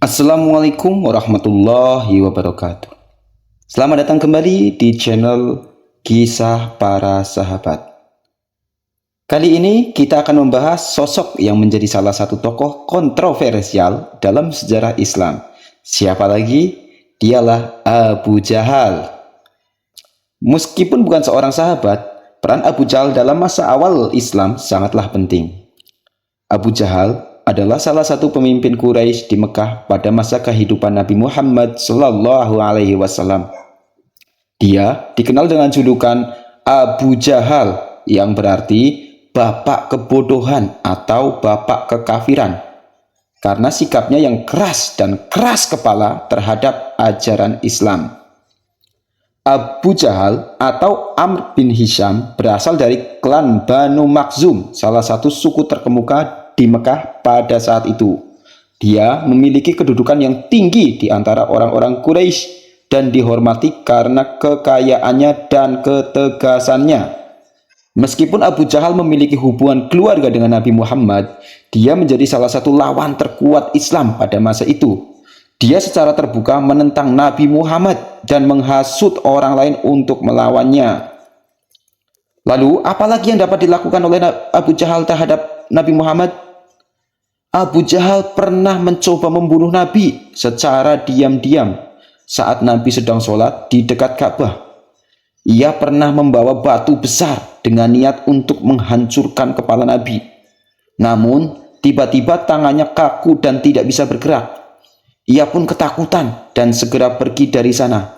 Assalamualaikum warahmatullahi wabarakatuh. Selamat datang kembali di channel Kisah Para Sahabat. Kali ini kita akan membahas sosok yang menjadi salah satu tokoh kontroversial dalam sejarah Islam. Siapa lagi? Dialah Abu Jahal. Meskipun bukan seorang sahabat, peran Abu Jahal dalam masa awal Islam sangatlah penting. Abu Jahal adalah salah satu pemimpin Quraisy di Mekah pada masa kehidupan Nabi Muhammad SAW. Dia dikenal dengan julukan Abu Jahal yang berarti bapak kebodohan atau bapak kekafiran karena sikapnya yang keras dan keras kepala terhadap ajaran Islam. Abu Jahal atau Amr bin Hisham berasal dari klan Banu Makhzum, salah satu suku terkemuka di Mekah pada saat itu. Dia memiliki kedudukan yang tinggi di antara orang-orang Quraisy dan dihormati karena kekayaannya dan ketegasannya. Meskipun Abu Jahal memiliki hubungan keluarga dengan Nabi Muhammad, dia menjadi salah satu lawan terkuat Islam pada masa itu. Dia secara terbuka menentang Nabi Muhammad dan menghasut orang lain untuk melawannya. Lalu, apalagi yang dapat dilakukan oleh Abu Jahal terhadap Nabi Muhammad? Abu Jahal pernah mencoba membunuh Nabi secara diam-diam saat Nabi sedang sholat di dekat Ka'bah. Ia pernah membawa batu besar dengan niat untuk menghancurkan kepala Nabi. Namun, tiba-tiba tangannya kaku dan tidak bisa bergerak. Ia pun ketakutan dan segera pergi dari sana.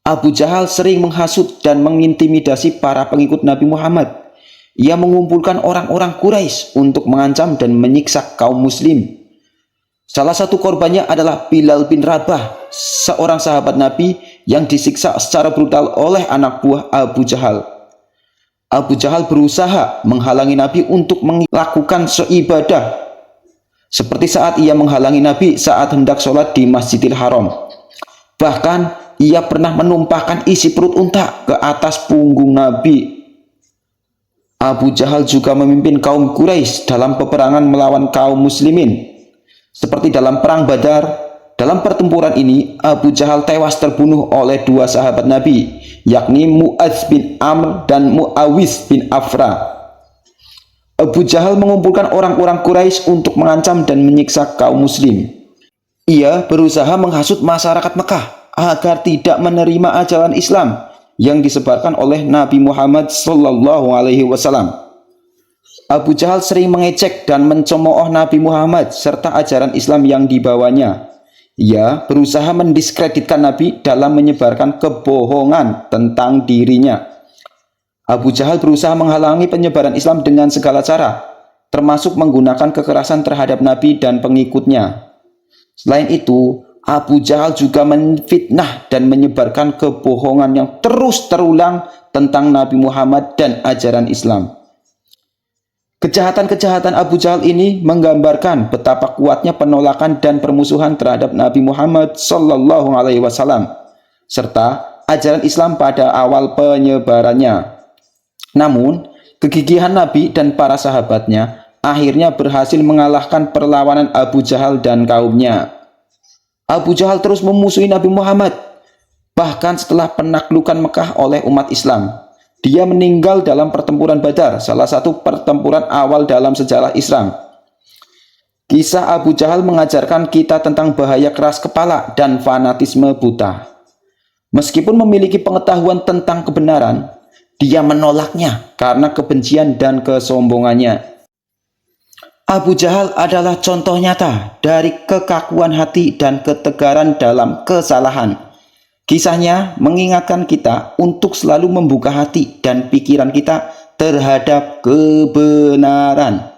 Abu Jahal sering menghasut dan mengintimidasi para pengikut Nabi Muhammad. Ia mengumpulkan orang-orang Quraisy untuk mengancam dan menyiksa kaum muslim. Salah satu korbannya adalah Bilal bin Rabah, seorang sahabat Nabi yang disiksa secara brutal oleh anak buah Abu Jahal. Abu Jahal berusaha menghalangi Nabi untuk melakukan seibadah, seperti saat ia menghalangi Nabi saat hendak sholat di Masjidil Haram. Bahkan ia pernah menumpahkan isi perut unta ke atas punggung Nabi. Abu Jahal juga memimpin kaum Quraisy dalam peperangan melawan kaum muslimin. Seperti dalam perang Badar, dalam pertempuran ini Abu Jahal tewas terbunuh oleh dua sahabat Nabi, yakni Mu'adz bin Amr dan Mu'awiz bin Afra. Abu Jahal mengumpulkan orang-orang Quraisy untuk mengancam dan menyiksa kaum muslim. Ia berusaha menghasut masyarakat Mekah agar tidak menerima ajaran Islam yang disebarkan oleh Nabi Muhammad SAW. Abu Jahal sering mengejek dan mencemooh Nabi Muhammad serta ajaran Islam yang dibawanya. Ia berusaha mendiskreditkan Nabi dalam menyebarkan kebohongan tentang dirinya. Abu Jahal berusaha menghalangi penyebaran Islam dengan segala cara, termasuk menggunakan kekerasan terhadap Nabi dan pengikutnya. Selain itu, Abu Jahal juga menfitnah dan menyebarkan kebohongan yang terus terulang tentang Nabi Muhammad dan ajaran Islam. Kejahatan-kejahatan Abu Jahal ini menggambarkan betapa kuatnya penolakan dan permusuhan terhadap Nabi Muhammad SAW serta ajaran Islam pada awal penyebarannya. Namun, kegigihan Nabi dan para sahabatnya akhirnya berhasil mengalahkan perlawanan Abu Jahal dan kaumnya. Abu Jahal terus memusuhi Nabi Muhammad. Bahkan setelah penaklukan Mekah oleh umat Islam, dia meninggal dalam pertempuran Badar, salah satu pertempuran awal dalam sejarah Islam. Kisah Abu Jahal mengajarkan kita tentang bahaya keras kepala dan fanatisme buta. Meskipun memiliki pengetahuan tentang kebenaran, dia menolaknya karena kebencian dan kesombongannya. Abu Jahal adalah contoh nyata dari kekakuan hati dan ketegaran dalam kesalahan. Kisahnya mengingatkan kita untuk selalu membuka hati dan pikiran kita terhadap kebenaran,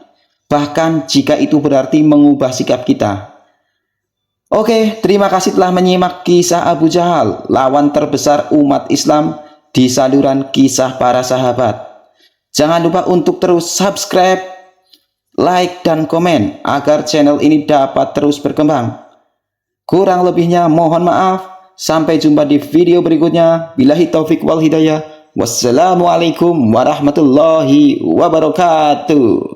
bahkan jika itu berarti mengubah sikap kita. Oke, terima kasih telah menyimak kisah Abu Jahal, lawan terbesar umat Islam di saluran Kisah Para Sahabat. Jangan lupa untuk terus subscribe, like, dan komen agar channel ini dapat terus berkembang. Kurang lebihnya mohon maaf. Sampai jumpa di video berikutnya. Billahi taufik wal hidayah. Wassalamualaikum warahmatullahi wabarakatuh.